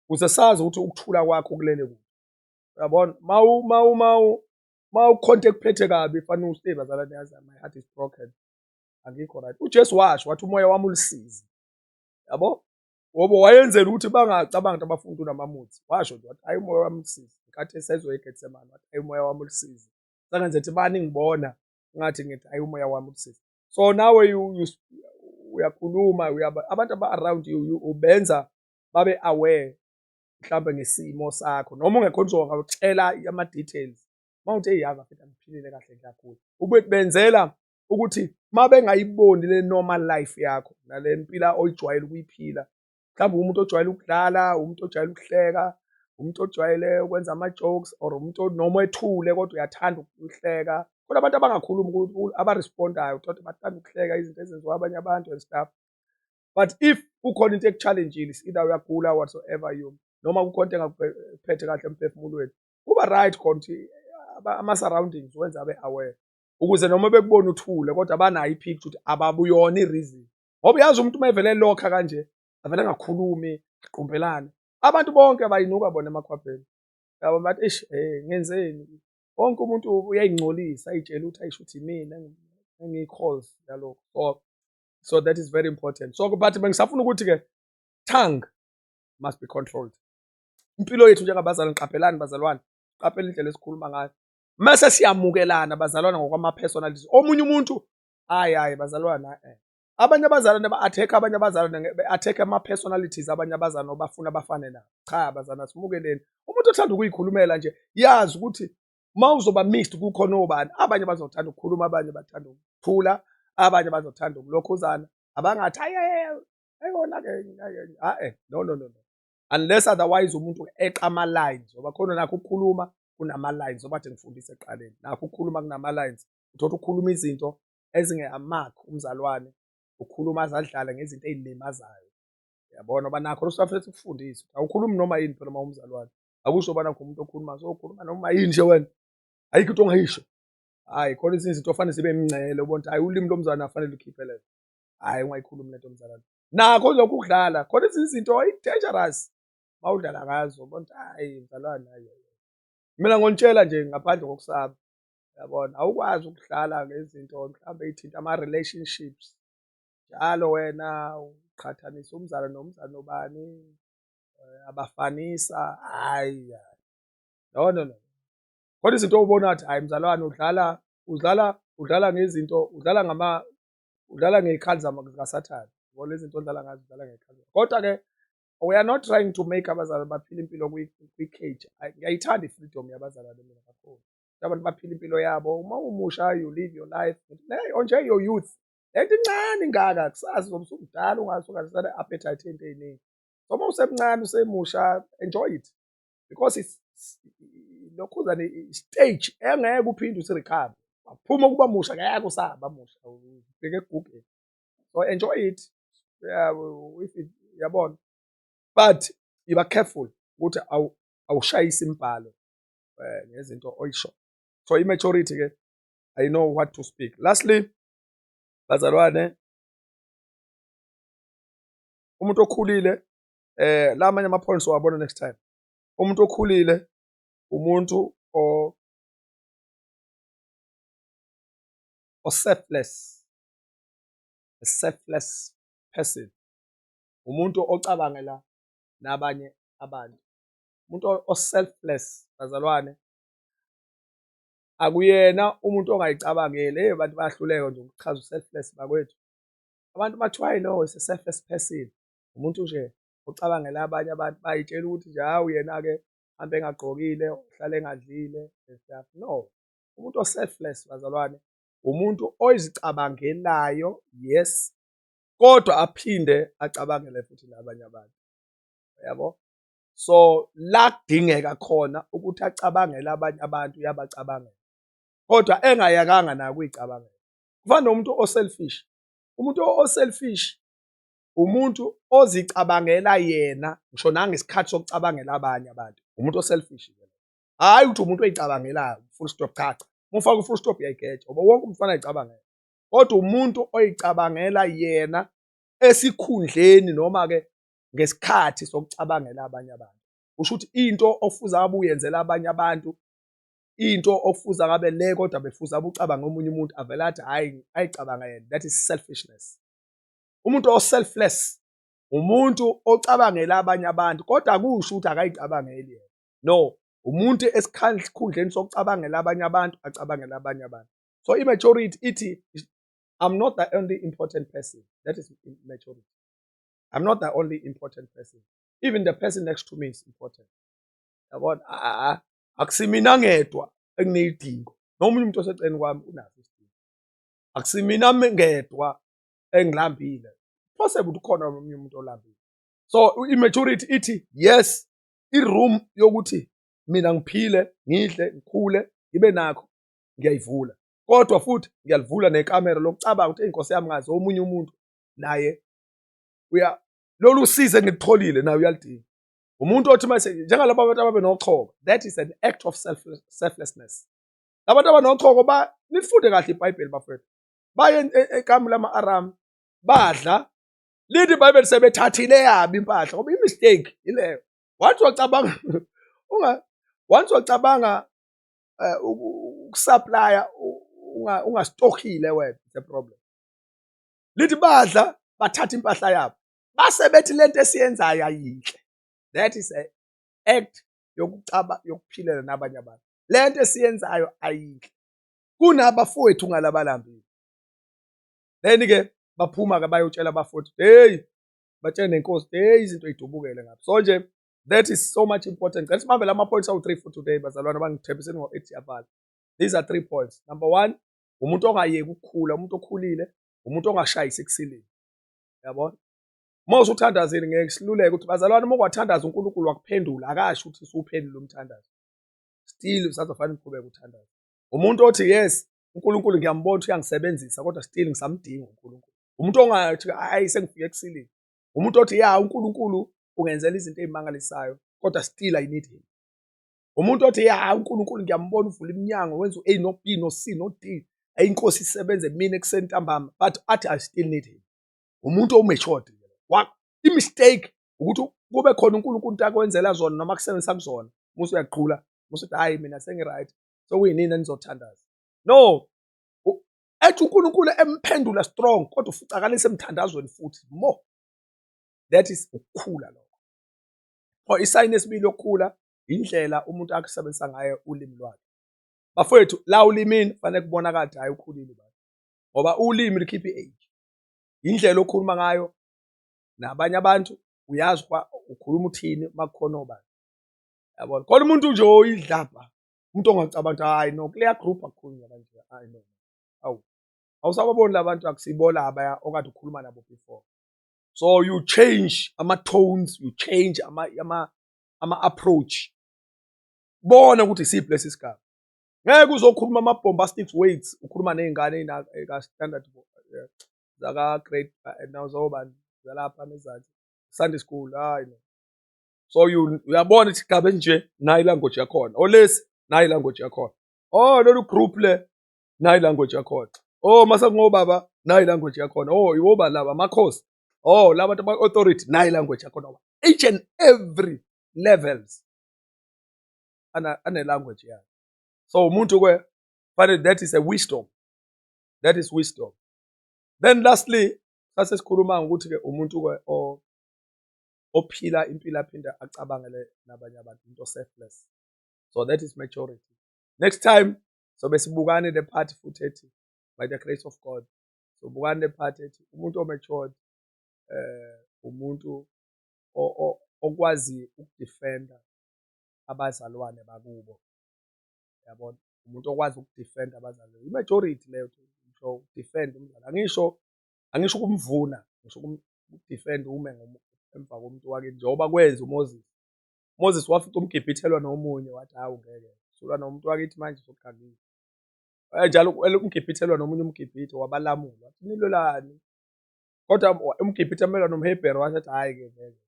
Ukuze sazi ukuthi ukuthula kwakho kulele kuphi. Yabona, ma ukhonto ekuphethe kabi fanele ustay bazalwane yazi my heart is broken. Angikho right. uJesu washo wathi umoya wami ulisizi. Yabo? Ngoba wayenzela ukuthi bangacabanga ukuthi abafundi unamamuthi. Washo nje wathi hayi umoya wami ulisizi. Nkathi esezwe eGetsemane wathi hayi umoya wami ulisizi. Sangenze ukuthi bani ngibona ngathi ngithi hayi umoya wami ulisizi. So nawe uyakhuluma abantu aba-around you ubenza babe aware mhlawumbe ngesimo sakho noma ungekho uzongakutshela ama-details. Uma uthi eyazi afethu angiphilile kahle kakhulu. Benzela ukuthi uma bengayiboni le normal life yakho nale mpila oyijwayele ukuyiphila. Mhlawumbe umuntu ojwayele ukudlala, umuntu ojwayele ukuhleka, umuntu ojwayele ukwenza ama-jokes or umuntu noma ethule kodwa uyathanda ukuhleka. Kodwa abantu abangakhulumi aba-respond-ayo ukuthi bathanda ukuhleka izinto ezenziwa abanye abantu and stuff. But if kukhona into ekuchallenge-ile, either uyagula whatsoever noma kukhona into engakuphethe kahle emphefumulweni, kuba right khona ukuthi ama-surroundings wenza abe aware ukuze noma bekubona uthule kodwa banayo i-picture ukuthi ababuyona i-reason. Ngoba uyazi umuntu uma evele lokha kanje avele engakhulumi aqhumbelane, abantu bonke bayinuka bona emakhwapheni. Yabo bathi eish ngenzeni, wonke umuntu uyayingcolisa ayitshela ukuthi ayisho ukuthi mina engiyi-cause yalokho. So that is very important. So but bengisafuna ukuthi-ke tongue must be controlled. Impilo yethu njengabazalwane, qaphelani bazalwane, qaphela indlela esikhuluma ngayo. Mase siyamukelana bazalwane ngokwama-personalities. Omunye umuntu hayi bazalwane abanye abazalwane ba-attack abanye abazalwane be-attack ama-personalities abanye abazalwane obafuna bafane nabo. Cha bazalwane simukeleni. Umuntu othanda ukuyikhulumela nje yazi ukuthi uma uzoba mixed kukhona obani, abanye bazothanda ukukhuluma, abanye bathanda ukuthula, abanye bazothanda ukulokhuzana, abangathi ayona-ke no. Unless otherwise umuntu eqa ama-lines, ngoba khona nakho ukukhuluma kunama-lines, ngoba kade ngifundisa ekuqaleni, nakho ukukhuluma kunama-lines. Uthola ukhuluma izinto ezinge-amakho umzalwane, ukhuluma azadlala ngezinto ey'limazayo, yabona ngoba nakho lusafethu ukufundisa. Awukhulumi noma yini phela uma umzalwane, akusho ubana umuntu okhulumayo, sokhuluma noma yini nje wena, ayikho into ongayisho. Hhayi khona ezinye izinto kufanele zibe imingcele, ubona ukuthi hhayi ulimi lomzalwane afanele ukhiphe lelo, hhayi ungayikhulumi lento mzalwane. Nakho lokhu ukudlala khona ezinye izinto dangerous uma udlala ngazo, ubona ukuthi hhayi mzalwane hhayi. Mina ngonitshela nje ngaphandle kokusaba, yabona awukwazi ukudlala ngezinto mhlawumbe ey'thinta ama-relationships njalo wena uqhathanisa umzalwane nomzalwane obani, abafanisa hhayi. No. Khona izinto owubona ukuthi hhayi mzalwane udlala ngezinto, udlala ngey'khali zikasathane. Yabo lezi zinto odlala ngazo udlala ngey'khali. Kodwa-ke we are not trying to make abazalwane baphile impilo kwi-cage. Ngiyayithanda i-freedom yabazalwane mina kakhulu. Abantu baphile impilo yabo. Uma umusha you live your life. Enjoy your youth. Lento incane ingaka kusazi uzobe usumdala ungasana-appetite ey'nto ey'ningi. So uma usemncane usemusha, enjoy it because lokhuzana i-stage engeke uphinde usi-recover. Waphuma ukuba musha ngeke usaba musha, ufike ekugugeni. So enjoy it. Yabona. But yiba careful ukuthi awushayisi imbhalo ngezinto oyisho. So i-maturity-ke, I know what to speak. Lastly, bazalwane, umuntu okhulile, la amanye ama-points wabona next time. Umuntu okhulile umuntu o-selfless, a selfless person. Umuntu ocabangela nabanye abantu. Umuntu o-selfless bazalwane akuyena umuntu ongayicabangeli. Abantu bayahluleka nje ukuchaza u-selfless bakwethu. Abantu bathiwa hayi no, is a selfless person. Umuntu nje ocabangela abanye abantu, bayitshela ukuthi nje hawu yena-ke hambe engagqokile, uhlale engadlile and stuff. No, umuntu o-selfless bazalwane umuntu ozicabangelayo, yes, kodwa aphinde acabangele futhi nabanye abantu, yabo. So la kudingeka khona ukuthi acabangele abanye abantu uyabacabangela, kodwa engayakanga nayo ukuyicabangela. Kufana nomuntu o-selfish. Umuntu o-selfish umuntu ozicabangela yena, ngisho nangesikhathi sokucabangela abanye abantu. Umuntu o-selfish, hhayi ukuthi umuntu oyicabangelayo full stop, cha. Uma ufaka u-full stop uyayigeja ngoba wonke umuntu kufanele ayicabangele, kodwa umuntu oyicabangela yena esikhundleni noma-ke ngesikhathi sokucabangela abanye abantu. Kusho ukuthi into ofuza ngabe uyenzela abanye abantu, into ofuza ngabe le kodwa befuza ucabange omunye umuntu avele athi hhayi ayicabange yena. That is selfishness. Umuntu o-selfless umuntu ocabangela abanye abantu kodwa akusho ukuthi akayicabangeli yena. No, umuntu esikhundleni sokucabangela abanye abantu acabangela abanye abantu. So i-maturity ithi I'm not the only important person. That is maturity. I'm not the only important person. Even the person next to me is important. Yabona, akusimina ngedwa enginey'dingo, nomunye umuntu oseceleni kwami unaso isidingo. Akusimina ngedwa engilambile, possible ukuthi ukhona omunye umuntu olambile. So i-maturity ithi yes, i-room yokuthi mina ngiphile, ngidle, ngikhule, ngibe nakho ngiyayivula, kodwa futhi ngiyalivula nekamera lokucabanga ukuthi inkosi yami ngazi omunye umuntu naye lolu size ngilitholile nawe uyalidinga. Umuntu othi mase njengalabo abantu ababenochoko, that is an act of selflessness. Labantu abanochoko nifunde kahle iBhayibheli bafethu. Baye ekambi lama-Aram badla, lithi iBhayibheli sebethathile yabi impahla ngoba i-mistake ileyo. Once wacabanga ukusupply ungastokile wena, it's a problem. Lithi badla bathatha impahla yabo. Base bethi lento esiyenzayo ayinhle. That is an act yokuphilela nabanye abantu. Lento esiyenzayo ayinhle. Kunabafowethu ngalabalambile. Then ke baphuma ke bayotshela abafowethu, hey, batshela nenkosi, hey, izinto ezidubukele ngapha. So nje that is so much important. Let's move lama points awu-3 for today bazalwane abangithembiseni ngo-8 yabala. These are 3 points. Number 1, umuntu ongayeki ukukhula, umuntu okhulile, umuntu ongashayisi ekusileni. Yabona? Mose uthandazile ngeke siluleke ukuthi bazalwane uma ungathandaza uNkulunkulu wakuphendula akasho ukuthi usuphendula umthandazo. Still usazofanele uqhubeke uthandaza. Umuntu othi yes, uNkulunkulu ngiyambona ukuthi uyangisebenzisa kodwa still ngisamdinga uNkulunkulu. Umuntu ongathi ayi sengifike ekusileni. Umuntu othi ya uNkulunkulu ungenzela izinto ezimangalisayo kodwa still I need him. Umuntu othi ya uNkulunkulu ngiyambona uvula iminyango wenza u-A no B no C no D. Inkosi isebenze mina ekuseni ntambama but athi I still need him. Umuntu omatured. I-mistake ukuthi kube khona uNkulunkulu into akwenzela zona noma kusebenzisa kuzona. Musu uyaqhula, musu uthi hayi mina sengiright. So kuyinini enizothandaza. No. Ethi uNkulunkulu emphendula strong kodwa ufucakalise emthandazweni futhi more. That is ukukhula lokho. For isayini esibili yokukhula indlela umuntu akusebenzisa ngayo ulimi lwakhe. Bafowethu la ulimini fanele kubonakala hayi ukhulile baba. Ngoba ulimi likhipha i-age. Indlela okhuluma ngayo nabanye abantu uyazi ukhuluma uthini makukhona obani. Yabona? Khona umuntu nje oyidlapha. Umuntu ongacabanga hayi no kuleya group akukhulunywa kanje. Hayi no. Awusababoni labantu akusibola abaya okade ukhuluma nabo before. So you change ama-tones, you change ama-approach. Bona ukuthi isiphi lesi sigaba. Ngeke uzokhuluma ama-bombastic words, ukhuluma nezingane eka-standard zaka-grade nawuzobani zalapha nezansi Sunday school hayi no. So uyabona ukuthi igaba nje nayi language yakhona. Olesi nayi language yakhona. Oh lolu group le nayi language yakhona. Oh mase ngobaba nayi language yakhona. Oh iwoba laba amakhosi. Oh laba bantu ba-authority nayi language yakhona. Each and every levels ane language yakhe. So umuntu ke fanele that is a wisdom. That is wisdom. Then lastly sasikhuluma ukuthi ke umuntu ke ophila impilo aphinda acabangele nabanye abantu into selfless. So that is maturity. Next time sobe sibukane the part futhi ethi by the grace of God. So bukane the part ethi umuntu omatured umuntu okwazi ukudefenda abazalwane bakubo. Yabona? Umuntu okwazi ukudefend abazalwane. I-majority leyo ngisho ukudefend umzala. Angisho ukumvuna, ngisho ukudefend ume emva komuntu wake njengoba kwenza uMoses. Moses wafica umgibhithelwa nomunye wathi hawu ngeke. Sulwa nomuntu wakithi manje sokukhangisa. Njalo umgibhithelwa nomunye umgibhithe wabalamula. Wathi nilolani. Kodwa umgibhithe amela nomHebheru wathi hayi ke ngeke.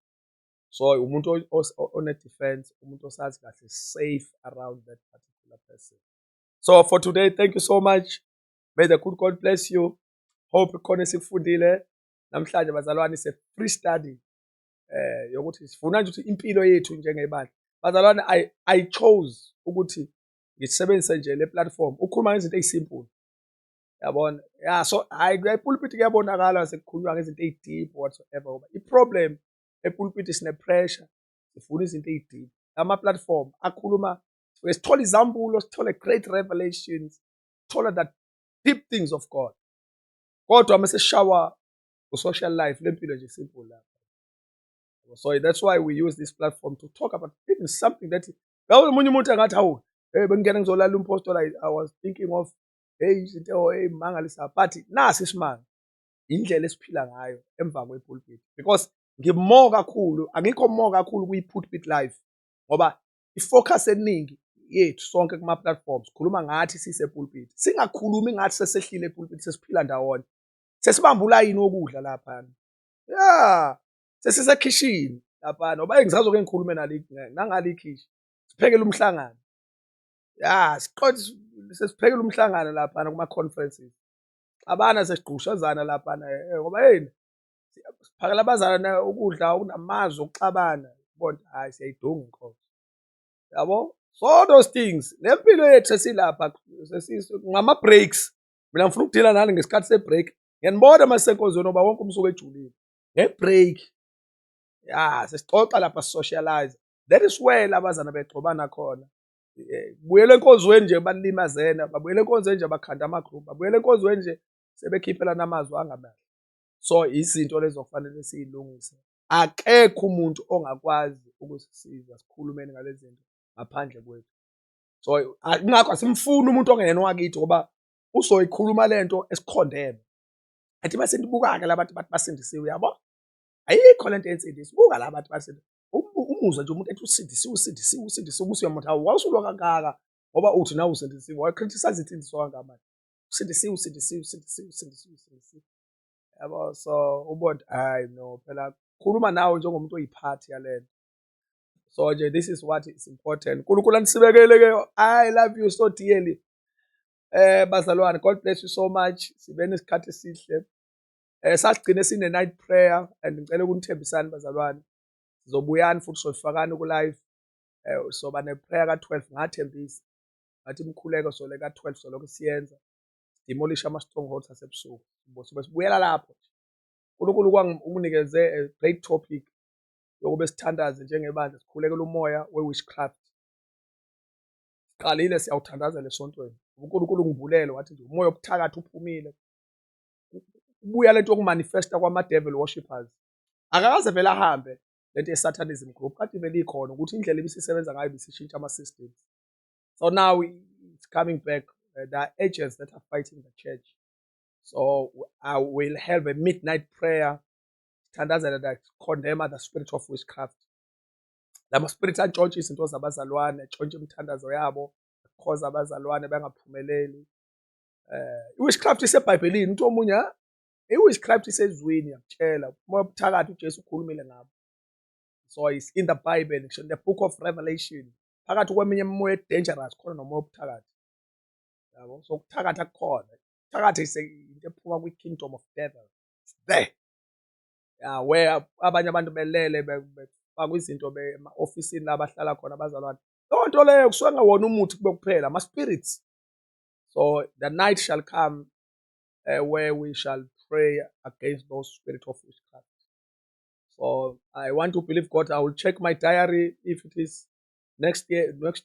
So umuntu one defense, umuntu osazi kahle safe around that particular person. So for today, thank you so much. May the good God bless you. Hope khona sikufundile namhlanje bazalwane is a free study yokuthi sifuna nje ukuthi impilo yethu njengebandla. Bazalwane I chose ukuthi ngisebenzise nje le platform ukukhuluma ngezinto ezisimple. Yabona? Yeah, so epulpit kuyabonakala sekukhulunywa ngezinto ezideep whatsoever. I-problem epulpit sine pressure sifuna izinto ezideep. Ama platform akhuluma sithola izambulo, sithola great revelations, sithola that deep things of God. Kodwa mase shower social life lempilo nje simple lapha. So that's why we use this platform to talk about even something that umunye umuntu angathi hawu bengena ngizolala umpostola I was thinking of izinto ezimangalisa but nasi isimanga indlela esiphila ngayo emva kwepulpit because ngimmo kakhulu angikho more kakhulu kwi-pulpit life ngoba ifocus eningi yethu sonke kuma platforms khuluma ngathi sisepulpit singakhulumi ngathi sesehlile epulpit sesiphila ndawonye sesibamba ulayini wokudla lapha ya sesisekhishini lapha noba engisazoke ngikhulume nangale ikhishi siphekele umhlangano ya sesiphekele umhlangano laphana kuma-conferences xabana sesigqushazana laphana ngoba yini siphakela abazalwane ukudla okunamazwi okuxabana bona hhayi siyayidunga inkosi yabo so those things nempilo yethu sesilapha ngama-breaks mina ngifuna ukudila nani ngesikhathi se-break ngiyanibona masenkonzweni ngoba wonke umsuku ejulile nge-break ya sesixoxa lapha sisocialize that is where labazana begxobana khona buyela enkonzweni nje balimazene babuyela enkonzweni nje bakhanda amagroup babuyela enkonzweni nje sebekhiphelana amazwi angamahle so izinto lezo kufanele siyilungise akekho umuntu ongakwazi ukusisiza sikhulumeni ngale zinto ngaphandle kwethu so kungakho asimfuni umuntu ongena wakithi ngoba uzoyikhuluma lento esikhondeme athi mase ndibuka-ke labantu bathi basindisiwe yabo ayikho lento yensindisi buka la bantu basindisiwe umuzwa nje umuntu ethi usindisiwe ubusuke umuntu hawu wawusulwa kangaka ngoba uthi nawe usindisiwe wayecriticize insindiswa kangamani usindisiwe yabo so ubona hayi no phela khuluma nawe njengomuntu oyiphathi yalento so nje this is what is important uNkulunkulu anisibekele-ke I love you so dearly bazalwane God bless you so much sibe nesikhathi esihle sasigcine sine-night prayer and ngicela ukunithembisani bazalwane sizobuyani futhi soyifakani ku-live soba ne-prayer ka-12 ngathembisa ngathi imkhuleko sole ka-12 solokhu siyenza demolish ama-strongholds asebusuku sobe sibuyela lapho uNkulunkulu unginikeze a great topic yokube sithandaze njengebandla sikhulekela umoya we-witchcraft siqalile siyawuthandazela esontweni uNkulunkulu ungivulele wathi nje umoya obuthakathi uphumile ubuya lento yokumanifesta kwama-devil worshippers akakaze vele ahambe lento ye-satanism group kade vele ikhona ukuthi indlela ibisisebenza ngayo ibisishintsha ama-systems so now it's coming back there are agents that are fighting the church so I will have a midnight prayer thandazela that condemn the spirit of witchcraft lama-spirit antshontshe izinto zabazalwane atshontshe imithandazo yabo cause abazalwane bangaphumeleli i-witchcraft isebhayibhelini umuntu omunye i-witchcraft isezwini yakutshela umoya obuthakathi uJesu ukhulumile ngabo so it's in the Bible in the book of Revelation phakathi kweminye imimoya dangerous khona nomoya obuthakathi yabo so ukuthakatha kukhona phakathi into ephuma kwi-kingdom of devil it's there yeah where abanye abantu belele befaka izinto ema-ofisini la bahlala khona abazalwane leyo nto leyo kusuke ngawona umuthi kube kuphela ama-spirits so the night shall come where we shall pray against those spirit of witchcraft. So I want to believe God. I will check my diary if it is next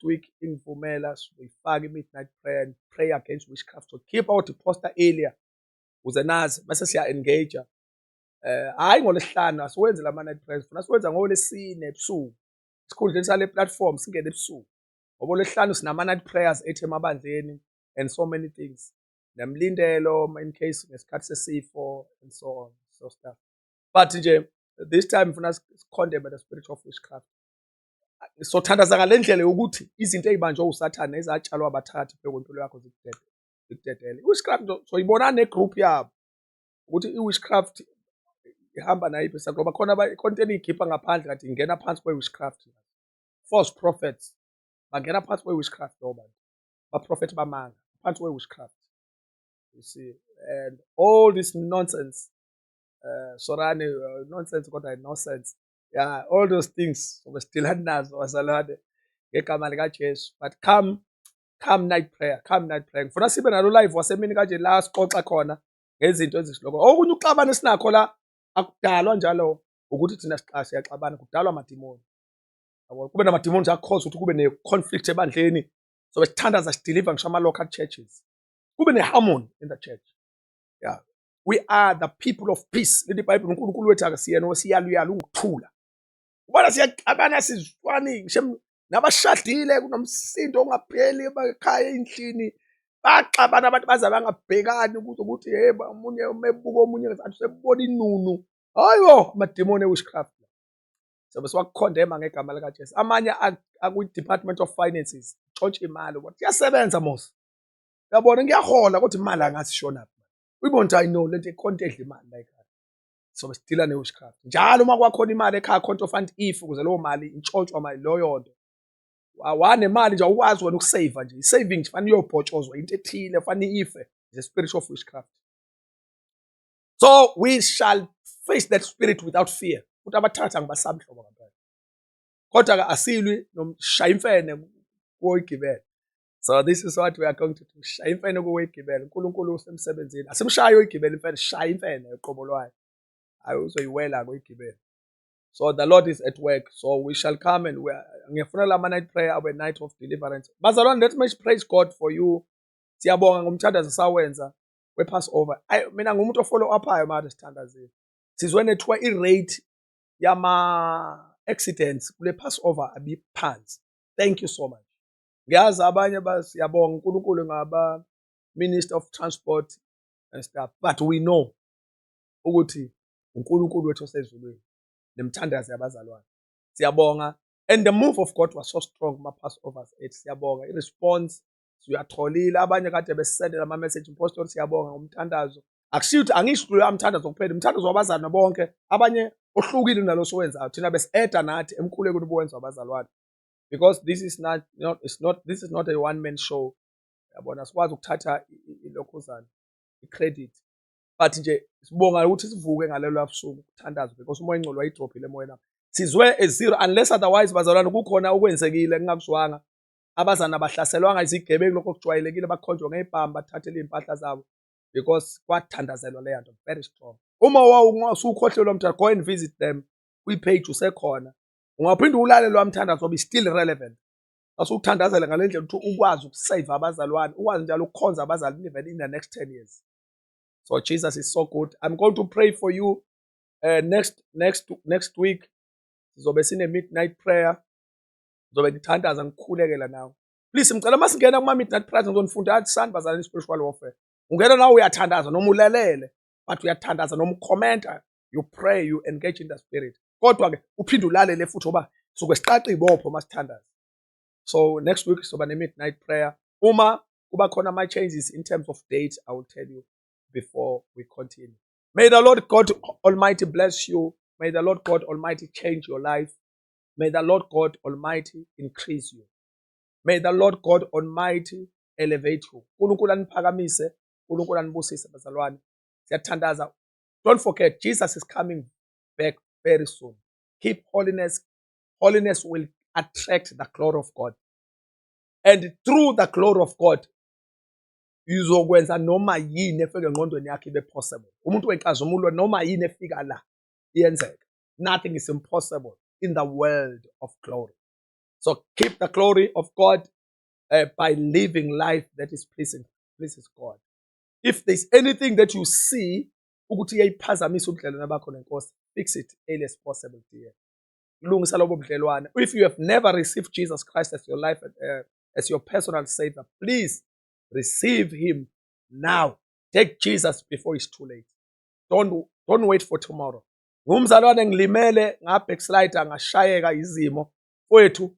week in Vumelas, we fag midnight prayer and pray against witchcraft. So keep out the poster earlier. Uze nazi bese siya engage. Hayi ngolesihlanu asiwenze la night prayers. Funa siwenza ngolesine ebusuku. Isikhundleni sale platform singene ebusuku. Ngoba olesihlanu sinama night prayers ethe emabandleni and so many things. Nemlindelo in case ngesikhathi sesifo and so on so stuff but nje this time funa condemn the spirit of witchcraft so thandaza ngalendlela yokuthi izinto ezibanjwe usathane ezatshalwa abathathi bekwempilo yakho zikudedele witchcraft so ibona negroup yabo ukuthi i-witchcraft ihamba nayiphi ngoba khona content ikhipha ngaphandle kathi ingena phansi kwe-witchcraft false prophets bangena phansi kwe-witchcraft ngoba ba-prophet bamanga phansi kwe-witchcraft. You see, and all this nonsense, Sorani, nonsense, got a nonsense. Yeah, all those things. So we still had nas or salad, but come night prayer, come night prayer. For us, even our life was a minute last quarter corner. Ngezinto ezisihloko okunye uxabana sinakho la akudalwa njalo ukuthi thina siqashe yaxabana kudalwa amadimoni yabo kube namadimoni akhoza ukuthi kube ne-conflict ebandleni so besithandaza sideliver ngisho ama-local churches kube ne-harmony in the church. Yeah, we are the people of peace. Lithi iBhayibheli uNkulunkulu wethu akasiyena osiyaluyala ukuthula ubona siyaxabana sizwani ngisho nabashadile kunomsindo ongapheli emakhaya endlini baxabana abantu baze bangabhekani ukuthi yebo omunye umebuka omunye ngathi sebona inunu hayibo amademoni e-witchcraft sobe siwakhondema ngegama likaJesu amanye akwi-Department of Finances tshontshe imali ukuthi iyasebenza mos yabona ngiyahola kodwa imali angasishona uyibona ukuthi I know lento ikhonto edla imali la ekhaya sobe sidila ne-witchcraft. Njalo uma kwakhona imali ekhaya account fund ife ukuze leyo mali intshontshwa mali loyo nto. Wanemali nje awukwazi wena ukusave nje. I-saving nje fanele iyobhotshozwa into ethile fanele ife. The spirit of witchcraft. So we shall face that spirit without fear. Ukuthi abathatha ngibasabi hlobo ngampela. Kodwa asilwi nomshaya imfene koyigibela. So this is what we are going to do. Shaya imfene koyigibela. uNkulunkulu usemsebenzini. Asimshaye oyigibela imfene, shaya imfene eqobo lwayo. Hayi uzoyiwela koyigibela. So the Lord is at work. So we shall come and ngiyafuna la night prayer our night of deliverance. Bazalwane, let me praise God for you. Siyabonga ngomthandazo sawenza we-Passover. Mina ngumuntu ofollow uphayo manje sithandazile. Sizwe nethiwa i-rate yama-accidents kule Passover abiphansi. Thank you so much. Ngiyazi abanye siyabonga uNkulunkulu ngaba Minister of Transport and stuff, but we know ukuthi uNkulunkulu wethu osezulwini nemthandazo yabazalwane. Siyabonga, and the move of God was so strong kuma-Passovers ethu. Siyabonga i-response siyatholile, abanye kade besendela ama-message impostor. Siyabonga ngomthandazo. Akushiyo ukuthi angisho kulo umthandazo kuphela, umthandazo wabazalwane bonke abanye ohlukile nalo sowenzayo. Thina besi-eda nathi emkhulekweni obuwenza wabazalwane, because this is not a one man show. Yabona sikwazi ukuthatha ilokhuzana i-credit, but nje sibonga ukuthi sivuke ngalelo abusuku ukuthandaza, because umoya engcolo wayidrophile emoyeni lapha. Sizwe ezero, unless otherwise bazalwane kukhona okwenzekile engakuzwanga. Abazana bahlaselwanga izigebengu lokho kujwayelekile, bakhonjwa ngebhamu bathathele impahla zabo, because kwathandazelwa leyo nto very strong. Uma usukhohlelwa mthandazo, go and visit them kwi-page usekhona. Ungaphinda ulale lo mthandazo be still relevant. Asukuthandazela ngale ndlela ukuthi ukwazi ukusave abazalwane, ukwazi njalo ukukhonza abazalwane even in the next 10 years. So Jesus is so good. I'm going to pray for you next week. Sizobe sine midnight prayer. Sizobe ngithandaza ngikhulekela nawe. Please ngicela masingena kuma midnight prayer ngizonifunda athi sani bazalwane spiritual warfare. Ungena nawe uyathandaza noma ulalele, but uyathandaza noma ucomment, you pray, you engage in the spirit. Kodwa ke uphinde ulalele futhi ngoba suke siqaqa ibopho masithandaza. So next week soba ne midnight prayer. Uma kuba khona ama changes in terms of dates, I will tell you before we continue. May the Lord God Almighty bless you. May the Lord God Almighty change your life. May the Lord God Almighty increase you. May the Lord God Almighty elevate you. uNkulunkulu aniphakamise, uNkulunkulu anibusise bazalwane. Siyathandaza. Don't forget, Jesus is coming back very soon. Keep holiness. Holiness will attract the glory of God. And through the glory of God, uzokwenza noma yini efika engqondweni yakhe ibe possible. Umuntu wenkazimulo noma yini efika la iyenzeka. Nothing is impossible in the world of glory. So keep the glory of God by living life that is pleases God. If there's anything that you see ukuthi iyayiphazamisa ubudlelwane bakho nenkosi, fix it early as possible, dear. Lungisa lobo budlelwane. If you have never received Jesus Christ as your life as your personal savior, please receive him now. Take Jesus before it's too late. Don't wait for tomorrow. Ngumzalwane ngilimele ngabackslide ngashayeka izimo. Wethu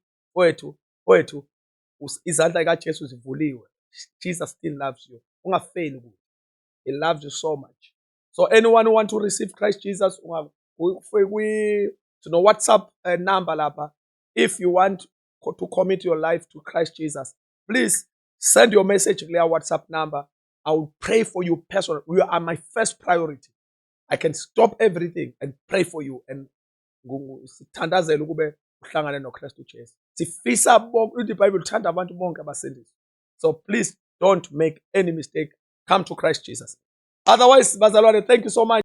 izandla zikaJesu zivuliwe. Jesus still loves you. Ungafeli kuye. He loves you so much. So anyone who want to receive Christ Jesus, to know WhatsApp number lapha. If you want to commit your life to Christ Jesus, please send your message to their WhatsApp number. I will pray for you personally. You are my first priority. I can stop everything and pray for you. And sithandazela ukube uhlangane noKristu Jesu. Sifisa bonke iBhayibheli uthanda abantu bonke abasindiswa. So please don't make any mistake. Come to Christ Jesus. Otherwise, bazalwane, thank you so much.